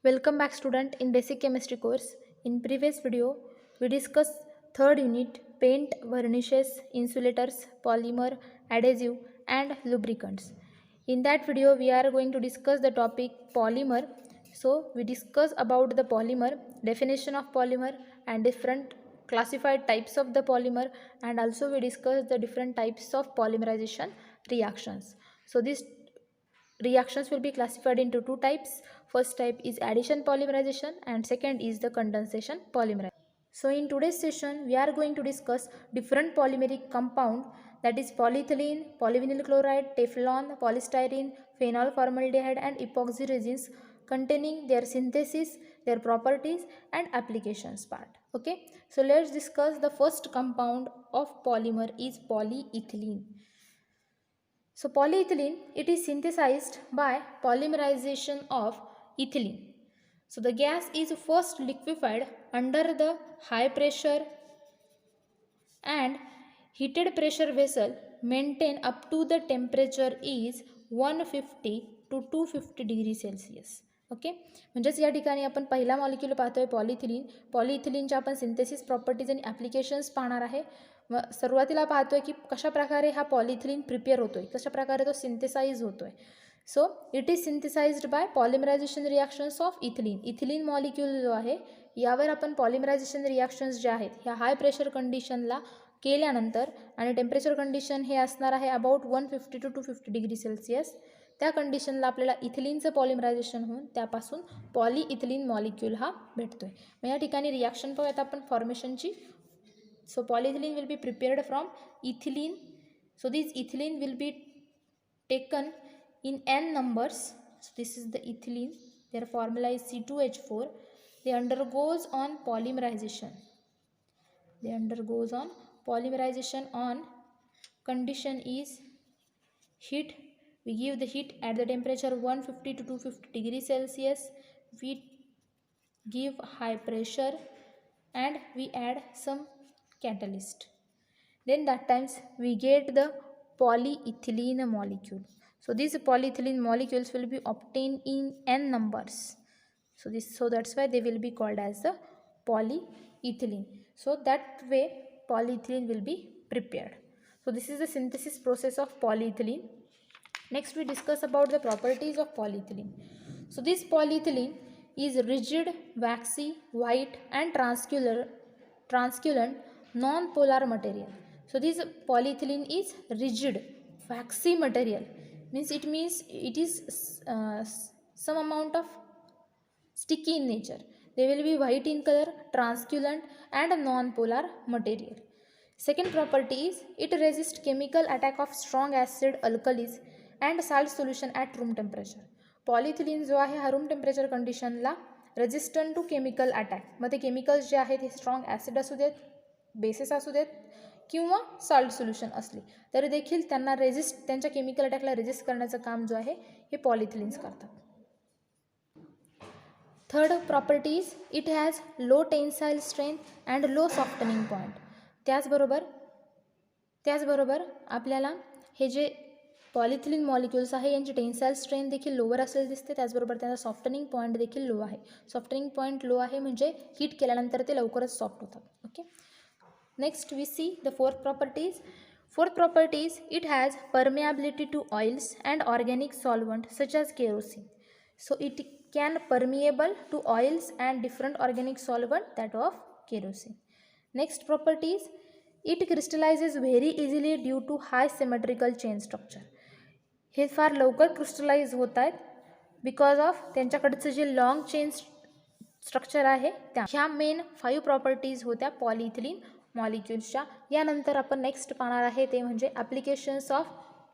Welcome back student in basic chemistry course. In previous video we discussed third unit paint, varnishes, insulators, polymer, adhesive and lubricants. In that video we are going to discuss the topic polymer. So we discuss about the polymer, definition of polymer and different classified types of the polymer, and also we discuss the different types of polymerization reactions. So these reactions will be classified into two types. First type is addition polymerization and second is the condensation polymerization. So in today's session we are going to discuss different polymeric compound, that is polyethylene, polyvinyl chloride, Teflon, polystyrene, phenol formaldehyde and epoxy resins, containing their synthesis, their properties and applications part. Okay, so let's discuss the first compound of polymer is polyethylene. So polyethylene, it is synthesized by polymerization of ethylene. So the gas is first liquefied under the high pressure and heated pressure vessel maintain up to the temperature is 150 to 250 degree Celsius. Okay, म्हणजेच या ठिकाणी आपण पहिला molecule पाहतोय polyethylene. पॉलिथिलीनच्या आपण synthesis properties आणि applications पाहणार आहे. सुरुवातीला पाहतोय की कशा प्रकारे हा पॉलिथिलीन प्रिपेअर होतोय, कशा प्रकारे तो सिंथेसाइज होतोय. So it is synthesized by polymerization reactions of ethylene. Ethylene molecule जो आहे यावर आपण पॉलिमरायझेशन रिॲक्शन्स जे आहेत ह्या हाय प्रेशर कंडिशनला केल्यानंतर, आणि टेम्परेचर कंडिशन हे असणार आहे अबाउट 150 टू 250 डिग्री सेल्सिअस, त्या कंडिशनला आपल्याला इथिलीनचं पॉलिमरायझेशन होऊन त्यापासून पॉलिइथिलीन मॉलिक्यूल हा भेटतोय. मग या ठिकाणी रिॲक्शन पाहूयात आपण फॉर्मेशनची. So polyethylene will be prepared from ethylene. So this ethylene will be taken in n numbers. So this is the ethylene, their formula is C2H4. They undergoes on polymerization. On condition is heat. We give the heat at the temperature 150 to 250 degree Celsius. We give high pressure and we add some catalyst. Then that times we get the polyethylene molecule. So these polyethylene molecules will be obtained in n numbers. So that's why they will be called as the polyethylene. So that way polyethylene will be prepared. So this is the synthesis process of polyethylene. Next we discuss about the properties of polyethylene. So this polyethylene is rigid, waxy, white and translucent non-polar material. So this polyethylene is rigid, waxy material. Means it is some amount of sticky in nature. They will be white in color, translucent and a non-polar material. Second property is it resists chemical attack of strong acid, alkalis and salt solution at room temperature. Polyethylene जो आहे हा room temperature कंडिशनला resistant to chemical attack. मग ते chemicals जे आहेत हे strong acid असू देत, बेसिस असू देत किंवा सॉल्ट सोल्युशन असले तरी देखील त्यांना त्यांच्या केमिकल अटॅकला रेजिस्ट करण्याचं काम जो आहे हे पॉलिथिलीन्स करतात. Third property is it has low tensile strength and low softening point. त्याचबरोबर आपल्याला हे जे पॉलिथिलीन मॉलिक्युल्स आहे यांची टेन्साइल स्ट्रेंथ देखील लोअर असलेली दिसते. त्याचबरोबर त्यांचा सॉफ्टनिंग पॉईंट देखील लो आहे. सॉफ्टनिंग पॉईंट लो आहे म्हणजे हीट केल्यानंतर ते लवकरच सॉफ्ट होतात. Okay, next we see the fourth properties. Fourth property is it has permeability to oils and organic solvent such as kerosene. So it can permeable to oils and different organic solvent that of kerosene. Next property is it crystallizes very easily due to high symmetrical chain structure. हे फार लवकर crystallise होत आहेत because of त्यांच्याकडचं जे long chain structure आहे त्या. ह्या main 5 properties होत्या पॉलिइथिलीन मॉलिक्युल्सच्या. यानंतर आपण नेक्स्ट पाहणार आहे ते म्हणजे applications of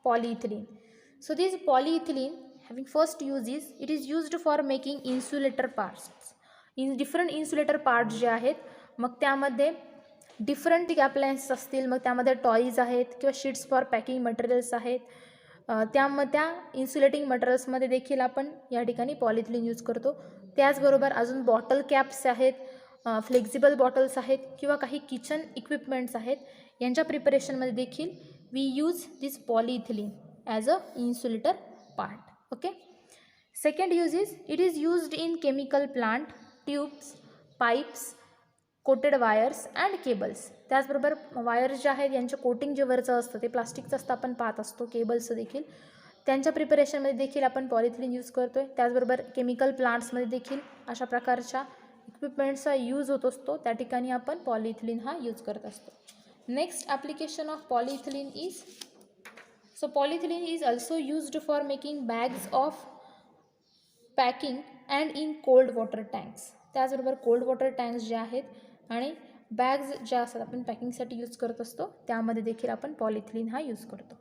polyethylene. So this polyethylene having first uses it is used for making insulator parts. Different insulator parts जे आहेत मग त्यामध्ये डिफरंट अप्लायन्सेस असतील, मग त्यामध्ये टॉईज आहेत किंवा शीट्स फॉर पॅकिंग मटेरियल्स आहेत. त्या इन्सुलेटिंग मटेरियल्समध्ये देखील आपण या ठिकाणी पॉलिथिलीन यूज करतो. त्याचबरोबर अजून बॉटल कॅप्स आहेत, फ्लेक्झिबल बॉटल्स आहेत किंवा काही किचन इक्विपमेंट्स आहेत, यांच्या प्रिपरेशनमध्ये देखील we use this polyethylene as a insulator part. Okay, Second use is, it is used in chemical plant, tubes, pipes, coated wires and cables. त्याचबरोबर वायर्स ज्या आहेत यांचं कोटिंग जे वरचं असतं ते प्लास्टिकचं असतं, आपण पाहत असतो. केबल्सचं देखील त्यांच्या प्रिपरेशनमध्ये देखील आपण पॉलिथिलीन यूज करतो आहे. त्याचबरोबर केमिकल प्लांट्समध्ये देखील अशा प्रकारच्या इक्विपमेंट्सचा यूज होत असतो, त्या ठिकाणी आपण पॉलिथिलीन हा यूज करत असतो. Next application of polyethylene is, so polyethylene is also used for making bags of packing and in cold water tanks. त्याचबरोबर कोल्ड वॉटर टँक्स जे आहेत आणि बॅग्स ज्या असतात आपण पॅकिंगसाठी यूज करत असतो, त्यामध्ये देखील आपण पॉलिथिलीन हा यूज करतो.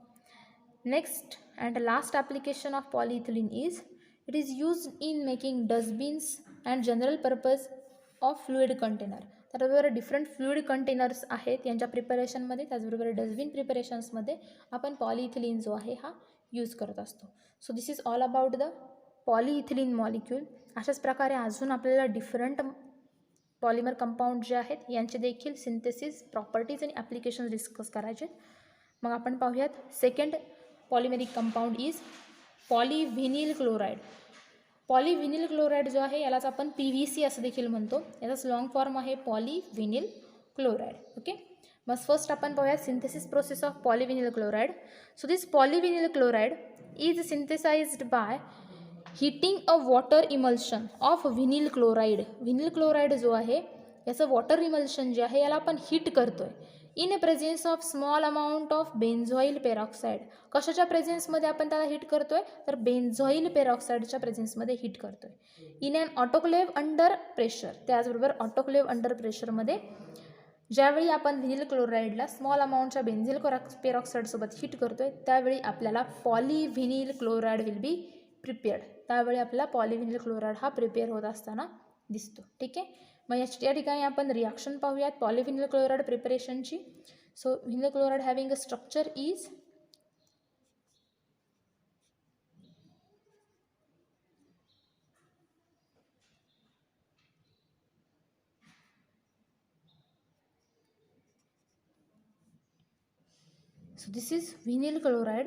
Next and last application of polyethylene is, it is use in making dustbins and general purpose of fluid container. त्याचबरोबर डिफरंट फ्लुइड कंटेनर्स आहेत यांच्या प्रिपरेशनमध्ये, त्याचबरोबर डस्टबिन प्रिपरेशन्समध्ये आपण पॉलिथिलीन जो आहे हा यूज करत असतो. So this is all about the polyethylene molecule. अशाच प्रकारे अजून आपल्याला डिफरंट पॉलिमर कंपाऊंड जे आहेत यांचे देखील सिंथेसिस, प्रॉपर्टीज आणि ॲप्लिकेशन्स डिस्कस करायचे. मग आपण पाहूयात. Second polymeric compound is polyvinyl chloride. Polyvinyl chloride जो आहे यालाच आपण PVC असं देखील म्हणतो. याचाच लॉंग फॉर्म आहे पॉलिव्हिनिल क्लोराईड. ओके, मग फर्स्ट आपण पाहूयात synthesis process of polyvinyl chloride. So this polyvinyl chloride is synthesized by heating a water emulsion of vinyl chloride. Vinyl chloride जो आहे याचं वॉटर इमल्शन जे आहे याला आपण हीट करतो आहे in presence of small amount of benzoyl peroxide. कशाच्या प्रेझेन्समध्ये आपण त्याला हीट करतो आहे, तर बेन्झॉईल पेरॉक्साईडच्या प्रेझेन्समध्ये हीट करतो आहे. In an autoclave under pressure. त्याचबरोबर ऑटोक्लेव्ह अंडर प्रेशरमध्ये ज्यावेळी आपण व्हिनिल क्लोराईडला स्मॉल अमाऊंटच्या बेन्झिल पेरॉक्साईडसोबत हीट करतो आहे त्यावेळी आपल्याला polyvinyl chloride will be prepared. त्यावेळी आपल्याला पॉलिव्हिनिल क्लोराईड हा प्रिपेअर होत असताना दिसतो. ठीक आहे, मग या ठिकाणी आपण रिॲक्शन पाहूयात पॉलिव्हिनिल क्लोराईड प्रिपरेशनची. So vinyl chloride having a structure is, so this is vinyl chloride.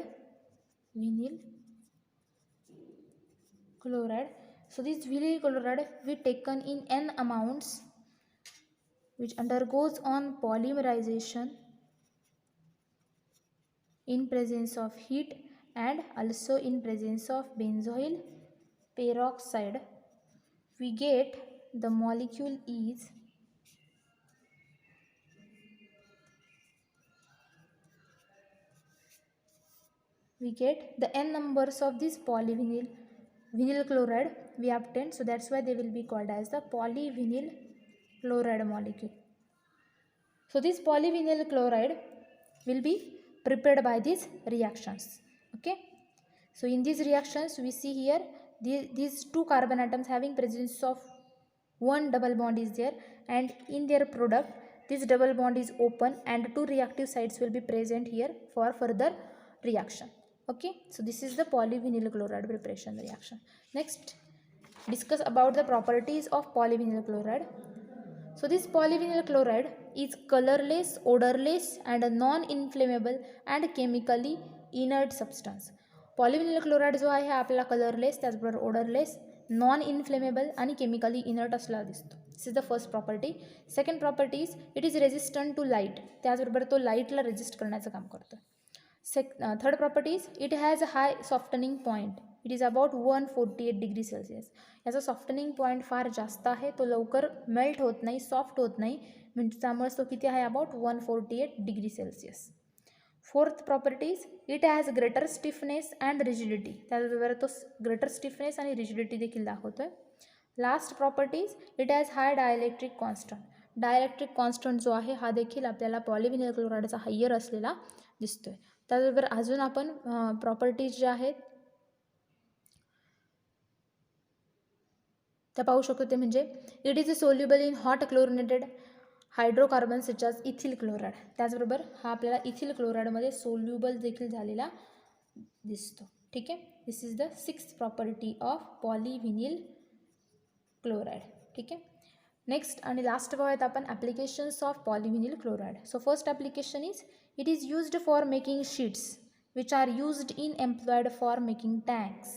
So this vinyl chloride we taken in n amounts which undergoes on polymerization in presence of heat and also in presence of benzoyl peroxide. We get the molecule is we get the n numbers of this vinyl chloride we obtained, so that's why they will be called as the polyvinyl chloride molecule. So this polyvinyl chloride will be prepared by these reactions. Okay, so in these reactions we see here these two carbon atoms having presence of one double bond is there, and in their product this double bond is open and two reactive sites will be present here for further reaction. Okay, so this is the polyvinyl chloride preparation reaction. Next, discuss about the properties of polyvinyl chloride. So this polyvinyl chloride is colorless, odorless and a non-inflammable and chemically inert substance. Polyvinyl chloride जो आहे हा आपल्याला colourless, त्याचबरोबर odourless, non inflammable आणि chemically inert असला दिसतो. This is the first property. Second property is it is resistant to light. त्याचबरोबर तो लाईटला रेजिस्ट करण्याचं काम करतो. Third property is it has a high softening point. It is about 148 degree Celsius. याचा सॉफ्टनिंग पॉईंट फार जास्त आहे, तो लवकर मेल्ट होत नाही, सॉफ्ट होत नाही, म्हणजे त्यामुळेच तो किती आहे, about 148 degree Celsius. Fourth property is it has greater stiffness and rigidity. त्याचबरोबर तो ग्रेटर स्टिफनेस आणि रिजिडिटी देखील दाखवतो आहे. Last property is it has high dielectric constant. Dielectric constant जो आहे हा देखील आपल्याला पॉलिव्हिनिल क्लोराईडचा हायर असलेला दिसतोय. त्याचबरोबर अजून आपण प्रॉपर्टीज ज्या आहेत त्या पाहू शकतो, ते म्हणजे it is soluble in hot chlorinated hydrocarbon such as ethyl chloride. त्याचबरोबर हा आपल्याला इथिल क्लोराईडमध्ये सोल्युबल देखील झालेला दिसतो. ठीक आहे, this is the sixth property of polyvinyl chloride. ठीक आहे, नेक्स्ट आणि लास्ट बघूयात आपण applications of polyvinyl chloride. So first application is it is used for making sheets which are used in employed for making tanks.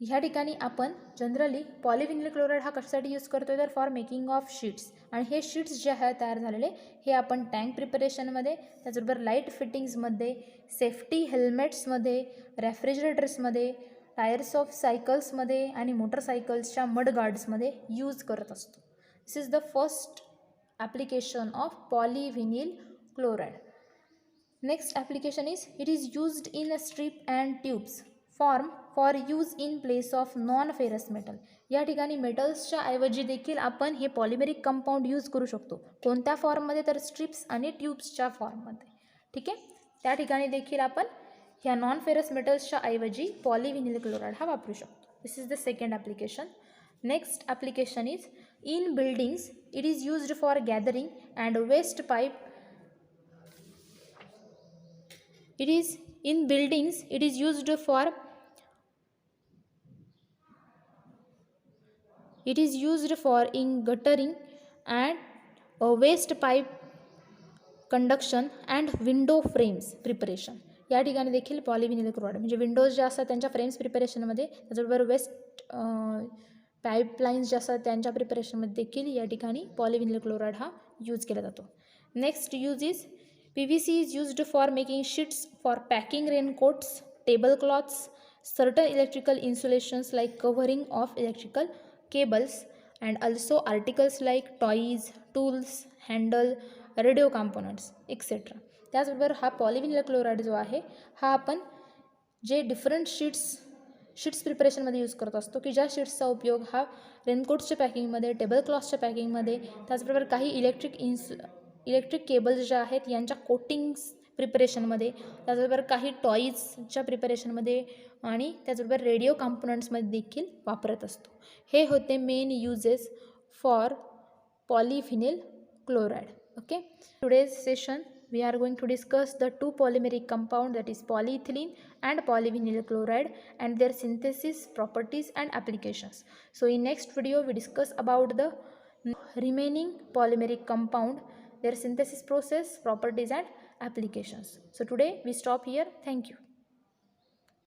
ह्या ठिकाणी आपण generally पॉलिव्हिनिल chloride हा कशासाठी यूज करतो तर फॉर मेकिंग ऑफ शीट्स. आणि हे शीट्स जे आहे तयार झालेले हे आपण टँक प्रिपरेशनमध्ये, त्याचबरोबर लाईट फिटिंग्समध्ये, सेफ्टी हेल्मेट्समध्ये, रेफ्रिजरेटर्समध्ये, टायर्स ऑफ सायकल्समध्ये आणि मोटरसायकल्सच्या मड गार्ड्समध्ये यूज करत असतो. This is the first application of polyvinyl chloride. Next application is it is used in a strip and tubes form for use in place of non ferrous metal. या ठिकाणी मेटल्सच्या ऐवजी देखील आपण हे पॉलिमेरिक कंपाऊंड यूज करू शकतो. कोणत्या फॉर्ममध्ये तर स्ट्रिप्स आणि ट्यूब्सच्या फॉर्ममध्ये. ठीक आहे, त्या ठिकाणी देखील आपण ह्या नॉन फेरस मेटल्सच्या ऐवजी पॉलिव्हिनिल क्लोराईड हा वापरू शकतो. This is the second application. Next application is in buildings it is used for gathering and waste pipe. It is in buildings it is used for in guttering and waste pipe conduction and window frames preparation. या ठिकाणी देखील पॉलिव्हिनिल chloride म्हणजे Windows ज्या असतात त्यांच्या frames प्रिपरेशनमध्ये, त्याचबरोबर waste pipelines ज्या असतात त्यांच्या प्रिपरेशनमध्ये देखील या ठिकाणी पॉलिव्हिनिल क्लोराईड हा यूज केला जातो. Next use is PVC is used for making sheets for packing raincoats, tablecloths, certain electrical insulations like covering of electrical cables, and also articles like toys, tools, handle, radio components, etc. त्याचबरोबर हा पॉलिव्हिनिल chloride जो आहे हा आपण जे different sheets प्रिपरेशनमध्ये use करत असतो की ज्या शीट्सचा उपयोग हा रेनकोट्सच्या पॅकिंगमध्ये, टेबलक्लॉथच्या पॅकिंगमध्ये, त्याचबरोबर काही इलेक्ट्रिक केबल्स ज्या आहेत यांच्या कोटिंग्स प्रिपरेशनमध्ये, त्याचबरोबर काही टॉईजच्या प्रिपरेशनमध्ये आणि त्याचबरोबर रेडिओ कॉम्पोनंट्समध्ये देखील वापरत असतो. हे होते main uses for polyvinyl chloride. Okay, today's session we are going to discuss the two polymeric compound, that is polyethylene and polyvinyl chloride, and their synthesis, properties and applications. So in next video we discuss about the remaining polymeric compound, their synthesis process, properties and applications. So today we stop here. Thank you.